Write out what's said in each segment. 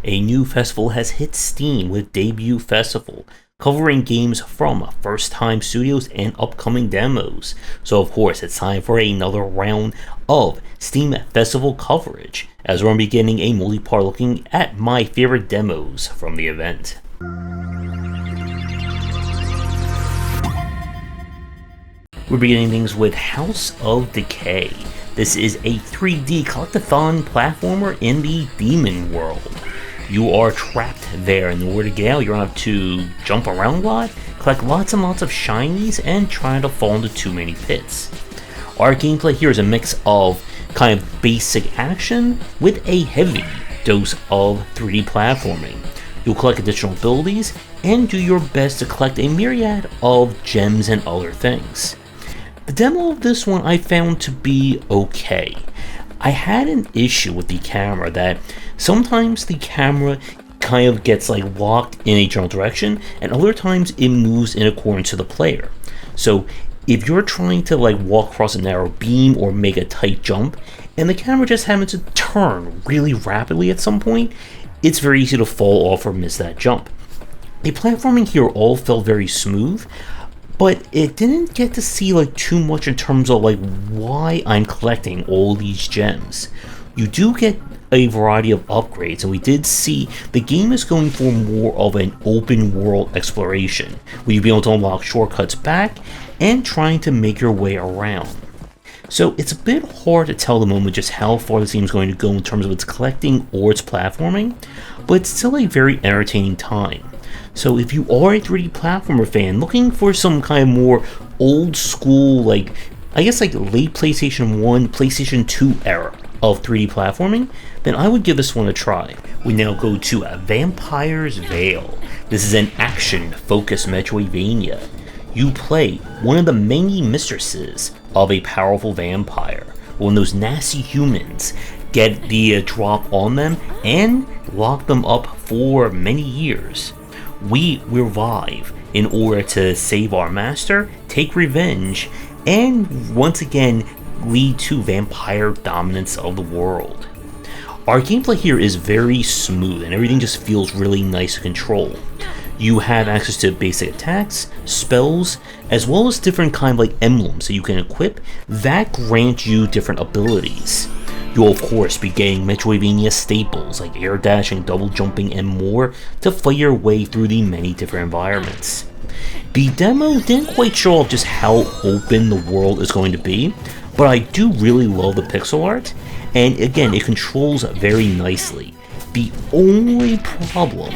A new festival has hit Steam with Debut Festival, covering games from first-time studios and upcoming demos. So of course, it's time for another round of Steam Festival coverage, as we're beginning a multi-part looking at my favorite demos from the event. We're beginning things with House of Decay. This is a 3D collectathon platformer in the demon world. You are trapped there, and in order to get out, you're going to have to jump around a lot, collect lots and lots of shinies, and try to fall into too many pits. Our gameplay here is a mix of kind of basic action with a heavy dose of 3D platforming. You'll collect additional abilities, and do your best to collect a myriad of gems and other things. The demo of this one I found to be okay. I had an issue with the camera that sometimes the camera kind of gets like locked in a general direction, and other times it moves in accordance to the player. So if you're trying to like walk across a narrow beam or make a tight jump, and the camera just happens to turn really rapidly at some point, it's very easy to fall off or miss that jump. The platforming here all felt very smooth, but it didn't get to see like too much in terms of like why I'm collecting all these gems. You do get a variety of upgrades, and we did see the game is going for more of an open world exploration, where you'll be able to unlock shortcuts back and trying to make your way around. So it's a bit hard to tell at the moment just how far this game is going to go in terms of its collecting or its platforming, but it's still a very entertaining time. So if you are a 3D platformer fan looking for some kind of more old school, like I guess like late PlayStation 1, PlayStation 2 era of 3D platforming, then I would give this one a try. We now go to Vampire's Veil. This is an action-focused Metroidvania. You play one of the many mistresses of a powerful vampire. When those nasty humans get the drop on them and lock them up for many years, we revive in order to save our master, take revenge, and once again lead to vampire dominance of the world. Our gameplay here is very smooth and everything just feels really nice to control. You have access to basic attacks, spells, as well as different kind of like emblems that you can equip that grant you different abilities. You'll of course be getting Metroidvania staples like air dashing, double jumping, and more to fight your way through the many different environments. The demo didn't quite show off just how open the world is going to be, but I do really love the pixel art, and again, it controls very nicely. The only problem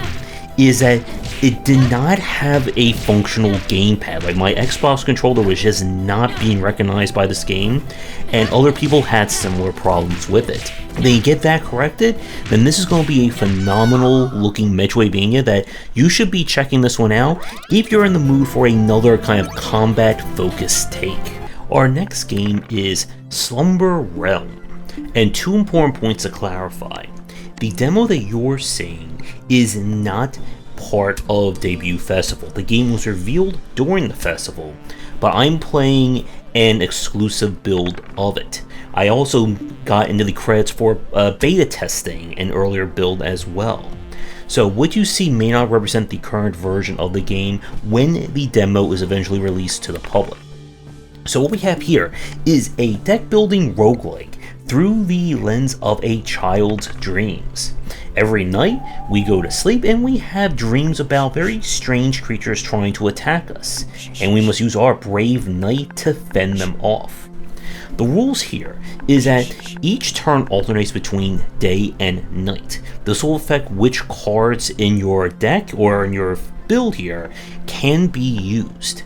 is that it did not have a functional gamepad. Like my Xbox controller was just not being recognized by this game, and other people had similar problems with it. They get that corrected, then this is going to be a phenomenal looking Metroidvania that you should be checking this one out if you're in the mood for another kind of combat focused take. Our next game is Slumber Realm, and two important points to clarify. The demo that you're seeing is not part of Debut Festival. The game was revealed during the festival, but I'm playing an exclusive build of it. I also got into the credits for beta testing an earlier build as well. So what you see may not represent the current version of the game when the demo is eventually released to the public. So what we have here is a deck building roguelike through the lens of a child's dreams. Every night we go to sleep and we have dreams about very strange creatures trying to attack us, and we must use our brave knight to fend them off. The rules here is that each turn alternates between day and night. This will affect which cards in your deck or in your build here can be used.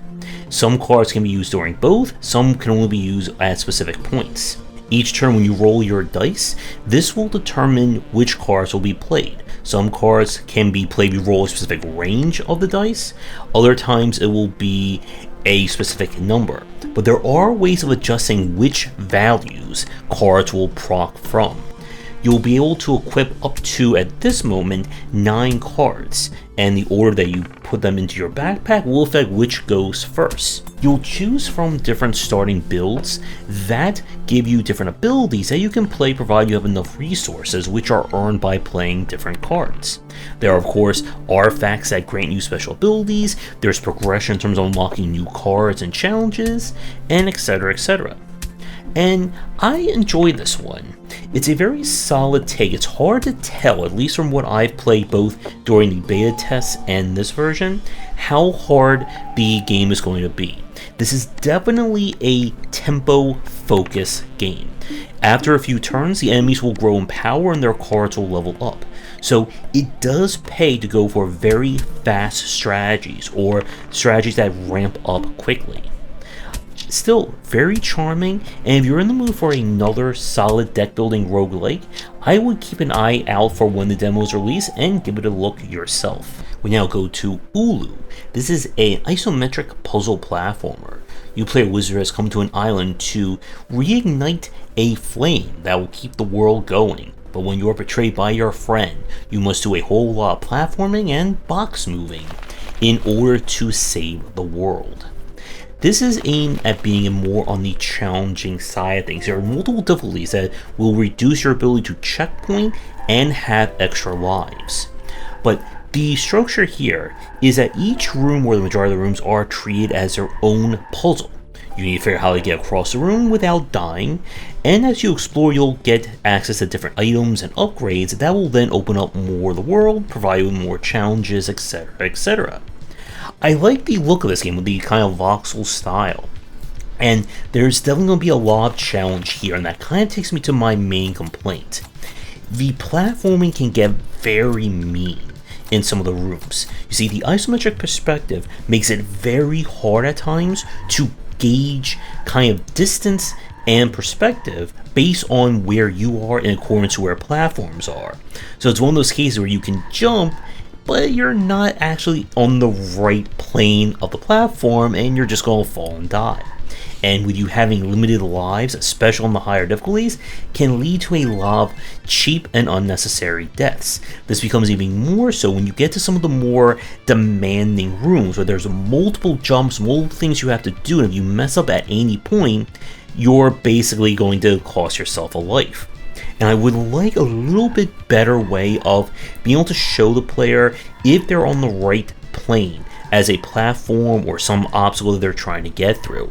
Some cards can be used during both, some can only be used at specific points. Each turn when you roll your dice, this will determine which cards will be played. Some cards can be played if you roll a specific range of the dice, other times it will be a specific number. But there are ways of adjusting which values cards will proc from. you'll be able to equip up to, at this moment, 9 cards, and the order that you put them into your backpack will affect which goes first. You'll choose from different starting builds that give you different abilities that you can play provided you have enough resources, which are earned by playing different cards. There are of course artifacts that grant you special abilities, there's progression in terms of unlocking new cards and challenges, and etc, etc. And I enjoy this one. It's a very solid take. It's hard to tell, at least from what I've played both during the beta tests and this version, how hard the game is going to be. This is definitely a tempo-focused game. After a few turns, the enemies will grow in power and their cards will level up. So it does pay to go for very fast strategies, or strategies that ramp up quickly. Still very charming, and if you're in the mood for another solid deck building roguelike, I would keep an eye out for when the demo is released and give it a look yourself. We now go to Oolo. This is an isometric puzzle platformer. You play a wizard has come to an island to reignite a flame that will keep the world going. But when you are betrayed by your friend, you must do a whole lot of platforming and box moving in order to save the world. This is aimed at being more on the challenging side of things. There are multiple difficulties that will reduce your ability to checkpoint and have extra lives. But the structure here is that each room, or the majority of the rooms, are treated as their own puzzle. You need to figure out how to get across the room without dying, and as you explore you'll get access to different items and upgrades that will then open up more of the world, provide you with more challenges, etc, etc. I like the look of this game with the kind of voxel style, and there's definitely going to be a lot of challenge here, and that kind of takes me to my main complaint. The platforming can get very mean in some of the rooms. You see, the isometric perspective makes it very hard at times to gauge kind of distance and perspective based on where you are in accordance to where platforms are. So it's one of those cases where you can jump, but you're not actually on the right plane of the platform and you're just going to fall and die. And with you having limited lives, especially on the higher difficulties, can lead to a lot of cheap and unnecessary deaths. This becomes even more so when you get to some of the more demanding rooms where there's multiple jumps, multiple things you have to do, and if you mess up at any point, you're basically going to cost yourself a life. And I would like a little bit better way of being able to show the player if they're on the right plane as a platform or some obstacle that they're trying to get through.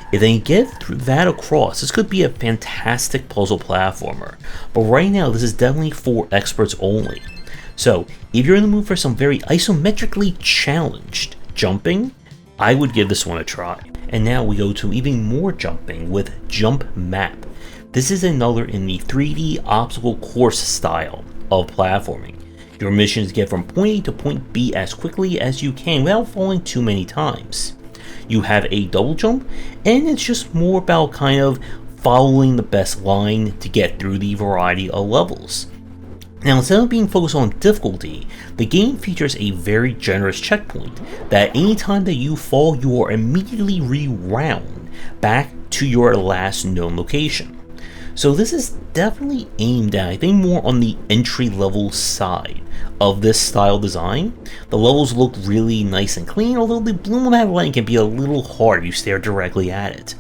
If they get through that across, this could be a fantastic puzzle platformer. But right now, this is definitely for experts only. So, if you're in the mood for some very isometrically challenged jumping, I would give this one a try. And now we go to even more jumping with JumpMap. This is another in the 3D obstacle course style of platforming. Your mission is to get from point A to point B as quickly as you can without falling too many times. You have a double jump, and it's just more about kind of following the best line to get through the variety of levels. Now, instead of being focused on difficulty, the game features a very generous checkpoint that anytime that you fall, you are immediately rewound back to your last known location. So this is definitely aimed at, I think, more on the entry-level side of this style design. The levels look really nice and clean, although the bloom of that light can be a little hard if you stare directly at it.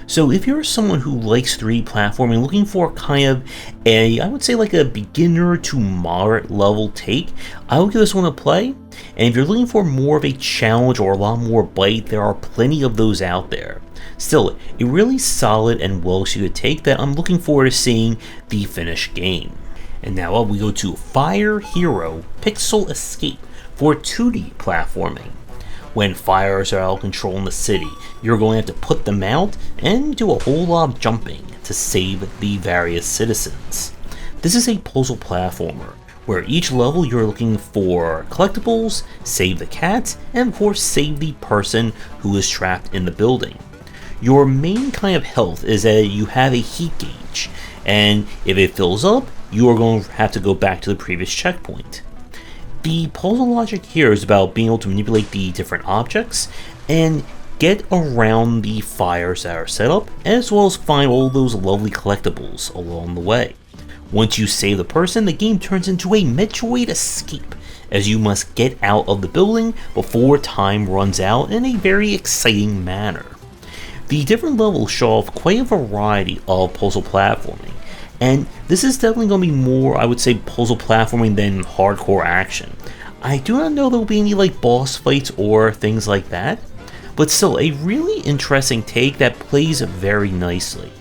So if you're someone who likes 3D platforming, looking for kind of a, I would say like a beginner to moderate level take, I would give this one a play. And if you're looking for more of a challenge or a lot more bite, there are plenty of those out there. Still, a really solid and well-suited take that I'm looking forward to seeing the finished game. And now we go to Fire Hero Pixel Escape for 2D platforming. When fires are out of control in the city, you're going to have to put them out and do a whole lot of jumping to save the various citizens. This is a puzzle platformer, where each level you're looking for collectibles, save the cat, and of course save the person who is trapped in the building. Your main kind of health is that you have a heat gauge, and if it fills up, you are going to have to go back to the previous checkpoint. The puzzle logic here is about being able to manipulate the different objects and get around the fires that are set up, as well as find all those lovely collectibles along the way. Once you save the person, the game turns into a Metroid escape, as you must get out of the building before time runs out in a very exciting manner. The different levels show off quite a variety of puzzle platforming, and this is definitely going to be more, I would say, puzzle platforming than hardcore action. I do not know there will be any like boss fights or things like that, but still a really interesting take that plays very nicely.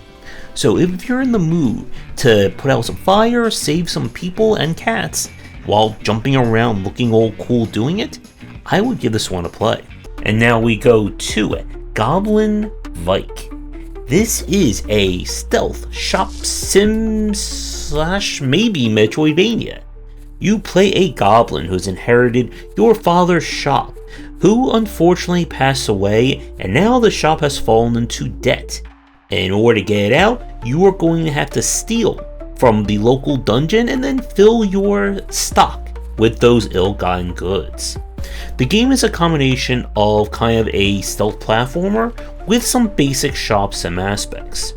So if you're in the mood to put out some fire, save some people and cats, while jumping around looking all cool doing it, I would give this one a play. And now we go to Goblin Vyke. This is a stealth shop sim slash maybe Metroidvania. You play a goblin who's inherited your father's shop, who unfortunately passed away, and now the shop has fallen into debt. In order to get it out, you are going to have to steal from the local dungeon and then fill your stock with those ill-gotten goods. The game is a combination of kind of a stealth platformer with some basic shop sim aspects.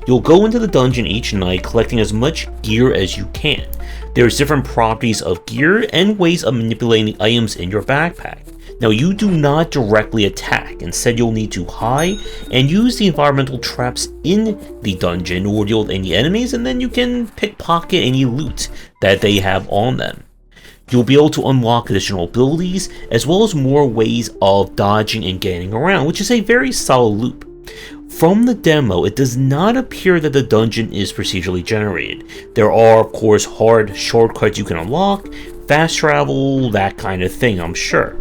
You'll go into the dungeon each night collecting as much gear as you can. There's different properties of gear and ways of manipulating the items in your backpack. Now you do not directly attack, instead you'll need to hide and use the environmental traps in the dungeon or deal with any enemies, and then you can pickpocket any loot that they have on them. You'll be able to unlock additional abilities as well as more ways of dodging and getting around, which is a very solid loop. From the demo, it does not appear that the dungeon is procedurally generated. There are, of course, hard shortcuts you can unlock, fast travel, that kind of thing, I'm sure.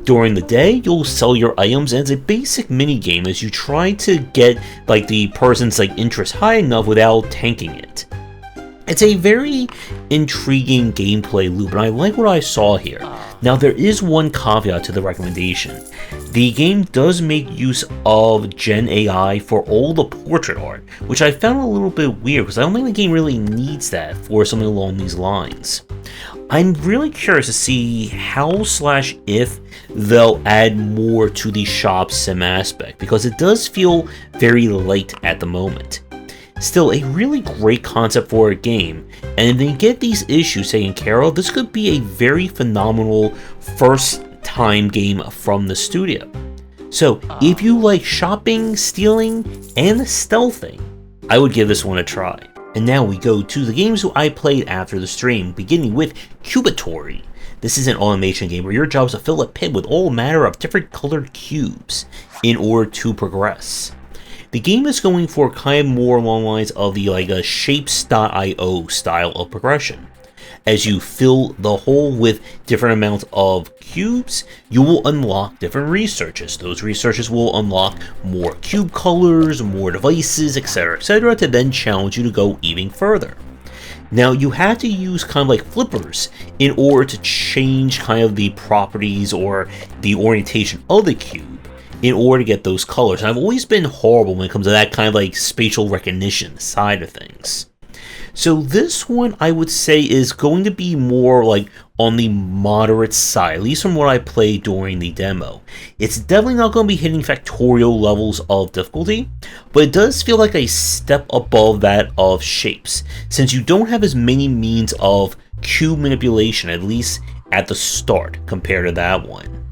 During the day, you'll sell your items as a basic minigame as you try to get like the person's interest high enough without tanking it. It's a very intriguing gameplay loop, and I like what I saw here. Now, there is one caveat to the recommendation. The game does make use of Gen AI for all the portrait art, which I found a little bit weird because I don't think the game really needs that for something along these lines. I'm really curious to see how/if they'll add more to the shop sim aspect, because it does feel very light at the moment. Still, a really great concept for a game, and if they get these issues taken care of, this could be a very phenomenal first time game from the studio. So if you like shopping, stealing, and stealthing, I would give this one a try. And now we go to the games I played after the stream, beginning with Cubetory. This is an automation game where your job is to fill a pit with all manner of different colored cubes in order to progress. The game is going for kind of more along the lines of the a shapes.io style of progression. As you fill the hole with different amounts of cubes, you will unlock different researches. Those researches will unlock more cube colors, more devices, etc., to then challenge you to go even further. Now, you have to use kind of like flippers in order to change kind of the properties or the orientation of the cube in order to get those colors. And I've always been horrible when it comes to that kind of like spatial recognition side of things. So this one, I would say, is going to be more like on the moderate side, at least from what I played during the demo. It's definitely not going to be hitting factorial levels of difficulty, but it does feel like a step above that of shapes, since you don't have as many means of cube manipulation, at least at the start, compared to that one.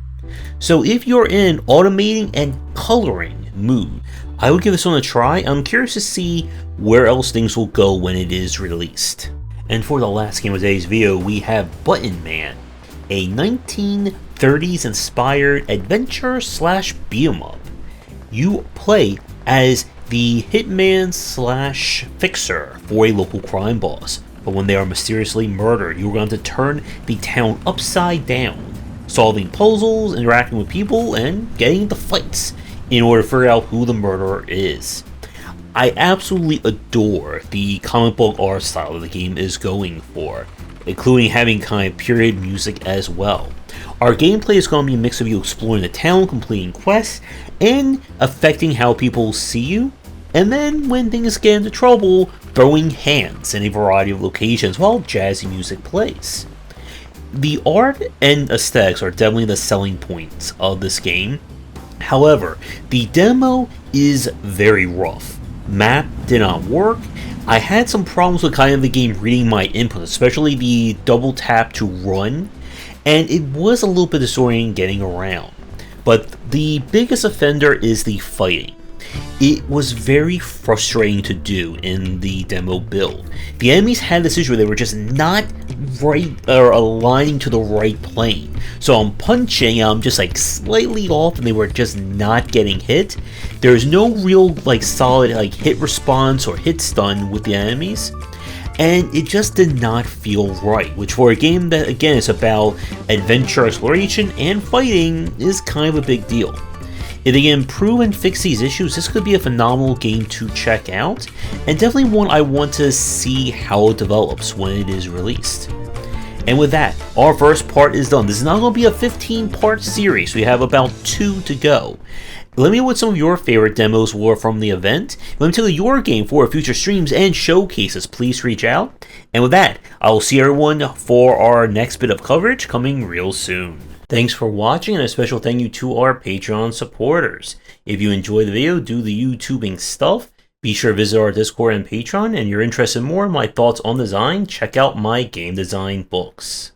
So if you're in automating and coloring mood, I would give this one a try. I'm curious to see where else things will go when it is released. And for the last game of today's video, we have Buttonman, a 1930s inspired adventure slash beat 'em up. You play as the hitman slash fixer for a local crime boss, but when they are mysteriously murdered, you're going to turn the town upside down, solving puzzles, interacting with people, and getting into fights in order to figure out who the murderer is. I absolutely adore the comic book art style that the game is going for, including having kind of period music as well. Our gameplay is going to be a mix of you exploring the town, completing quests, and affecting how people see you, and then when things get into trouble, throwing hands in a variety of locations while jazzy music plays. The art and aesthetics are definitely the selling points of this game. However, the demo is very rough. Map did not work. I had some problems with kind of the game reading my input, especially the double tap to run, and it was a little bit disorienting getting around. But the biggest offender is the fighting. It was very frustrating to do in the demo build. The enemies had this issue where they were just not right or aligning to the right plane. So I'm punching, I'm just like slightly off and they were just not getting hit. There's no real like solid like hit response or hit stun with the enemies. And it just did not feel right, which for a game that again is about adventure, exploration, and fighting is kind of a big deal. If they can improve and fix these issues, this could be a phenomenal game to check out, and definitely one I want to see how it develops when it is released. And with that, our first part is done. This is not going to be a 15-part series, we have about 2 to go. Let me know what some of your favorite demos were from the event. Let me tell you your game for future streams and showcases. Please reach out. And with that, I will see everyone for our next bit of coverage coming real soon. Thanks for watching, and a special thank you to our Patreon supporters. If you enjoyed the video, do the YouTubing stuff, be sure to visit our Discord and Patreon, and if you're interested in more of my thoughts on design, check out my game design books.